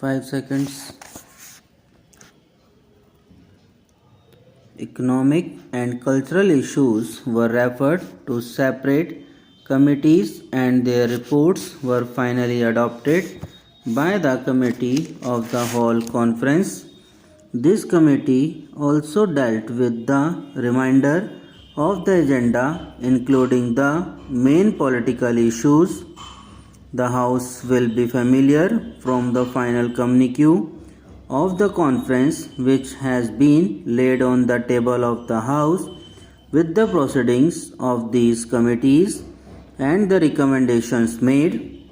5 seconds. Economic and cultural issues were referred to separate committees and their reports were finally adopted by the Committee of the Whole Conference. This committee also dealt with the remainder of the agenda, including the main political issues. The House will be familiar from the final communique of the conference, which has been laid on the table of the House with the proceedings of these committees and the recommendations made.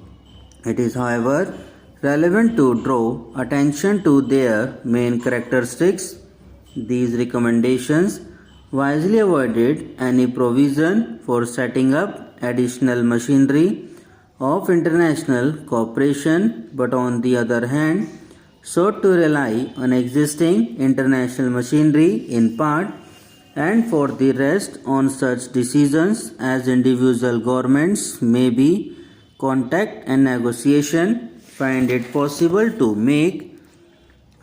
It is, however, relevant to draw attention to their main characteristics. These recommendations wisely avoided any provision for setting up additional machinery of international cooperation, but on the other hand, sought to rely on existing international machinery in part and for the rest on such decisions as individual governments may be contact and negotiation find it possible to make.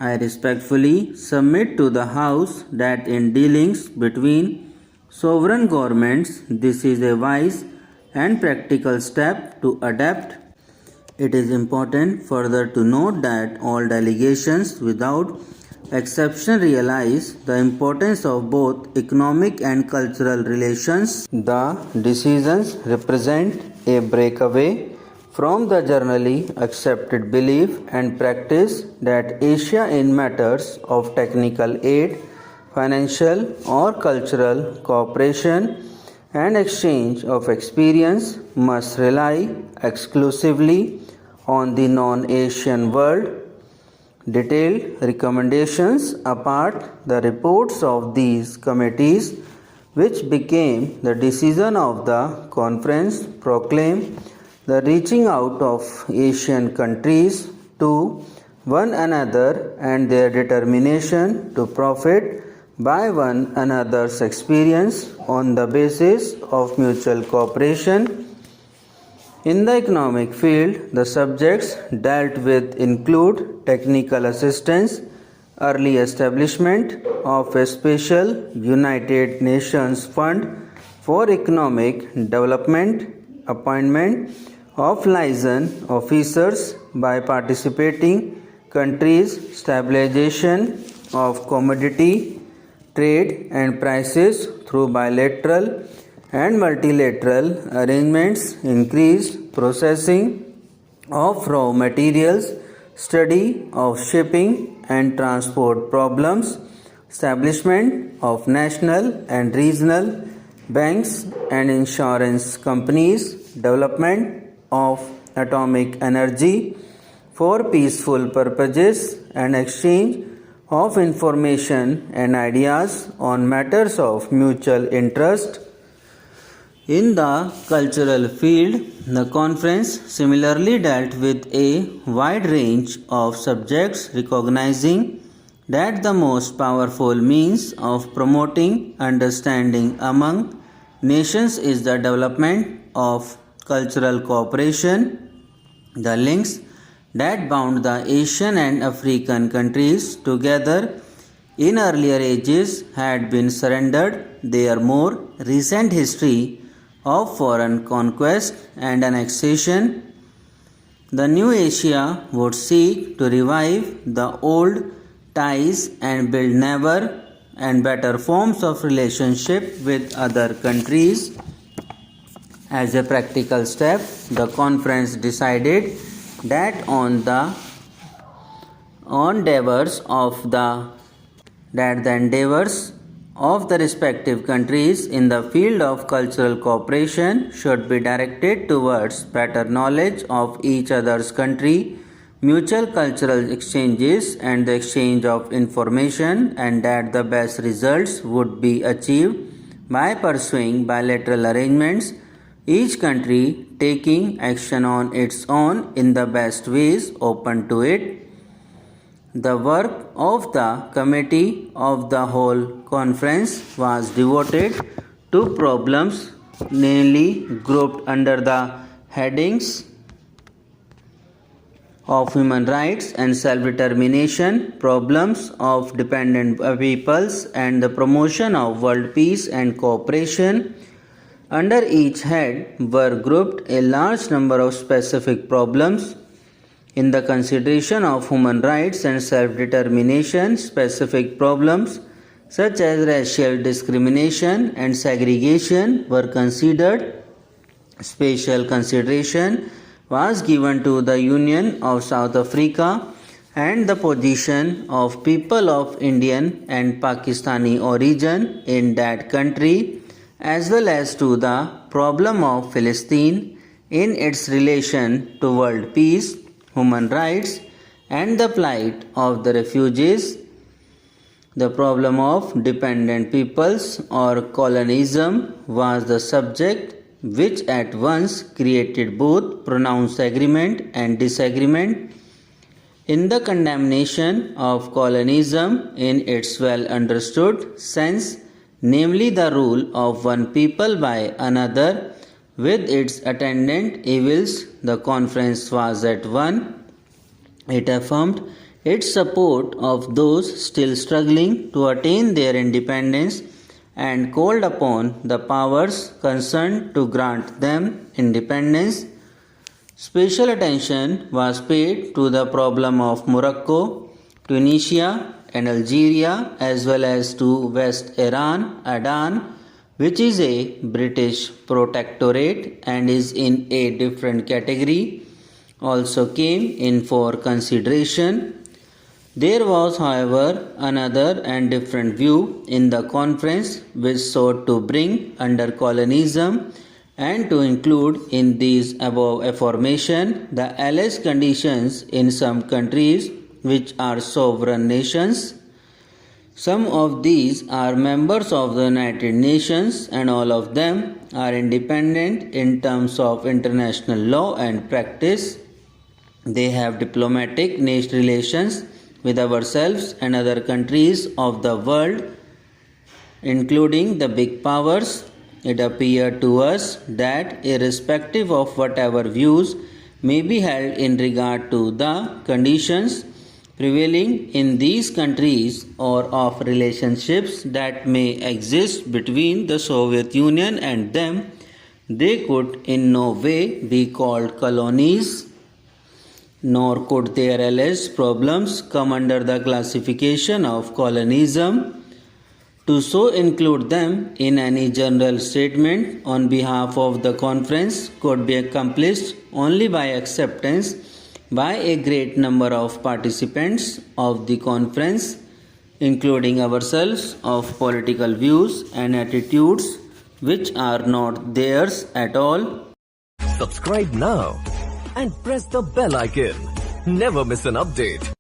I respectfully submit to the House that in dealings between sovereign governments, this is a wise and practical step to adapt. It is important further to note that all delegations without exception realize the importance of both economic and cultural relations. The decisions represent a breakaway from the generally accepted belief and practice that Asia in matters of technical aid, financial or cultural cooperation and exchange of experience must rely exclusively on the non-Asian world. Detailed recommendations apart, the reports of these committees, which became the decision of the conference, proclaim the reaching out of Asian countries to one another and their determination to profit by one another's experience on the basis of mutual cooperation. In the economic field, the subjects dealt with include technical assistance, early establishment of a special United Nations Fund for Economic Development, appointment of liaison officers by participating countries, stabilization of commodity trade and prices through bilateral and multilateral arrangements, increased processing of raw materials, study of shipping and transport problems, establishment of national and regional banks and insurance companies, development of atomic energy for peaceful purposes, and exchange of information and ideas on matters of mutual interest. In the cultural field, the conference similarly dealt with a wide range of subjects, recognizing that the most powerful means of promoting understanding among nations is the development of cultural cooperation. The links that bound the Asian and African countries together in earlier ages had been surrendered. Their more recent history of foreign conquest and annexation, the new Asia would seek to revive the old ties and build newer and better forms of relationship with other countries. As a practical step, the conference decided that the endeavors of the respective countries in the field of cultural cooperation should be directed towards better knowledge of each other's country, mutual cultural exchanges and the exchange of information, and that the best results would be achieved by pursuing bilateral arrangements, each country taking action on its own in the best ways open to it. The work of the Committee of the Whole Conference was devoted to problems mainly grouped under the headings of human rights and self-determination, problems of dependent peoples, and the promotion of world peace and cooperation. Under each head were grouped a large number of specific problems. In the consideration of human rights and self-determination, specific problems such as racial discrimination and segregation were considered. Special consideration was given to the Union of South Africa and the position of people of Indian and Pakistani origin in that country, as well as to the problem of Palestine in its relation to world peace, human rights, and the plight of the refugees. The problem of dependent peoples or colonialism was the subject which at once created both pronounced agreement and disagreement. In the condemnation of colonialism in its well understood sense, namely the rule of one people by another with its attendant evils, the conference was at one. It affirmed its support of those still struggling to attain their independence and called upon the powers concerned to grant them independence. Special attention was paid to the problem of Morocco, Tunisia, and Algeria, as well as to West Aden, which is a British protectorate and is in a different category, also came in for consideration. There was, however, another and different view in the conference which sought to bring under colonialism and to include in these above aforementioned the alleged conditions in some countries which are sovereign nations. Some of these are members of the United Nations and all of them are independent in terms of international law and practice. They have diplomatic relations with ourselves and other countries of the world, including the big powers. It appeared to us that, irrespective of whatever views may be held in regard to the conditions prevailing in these countries or of relationships that may exist between the Soviet Union and them, they could in no way be called colonies, nor could their alleged problems come under the classification of colonialism. To so include them in any general statement on behalf of the conference could be accomplished only by acceptance by a great number of participants of the conference, including ourselves, of political views and attitudes which are not theirs at all. Subscribe now and press the bell icon. Never miss an update.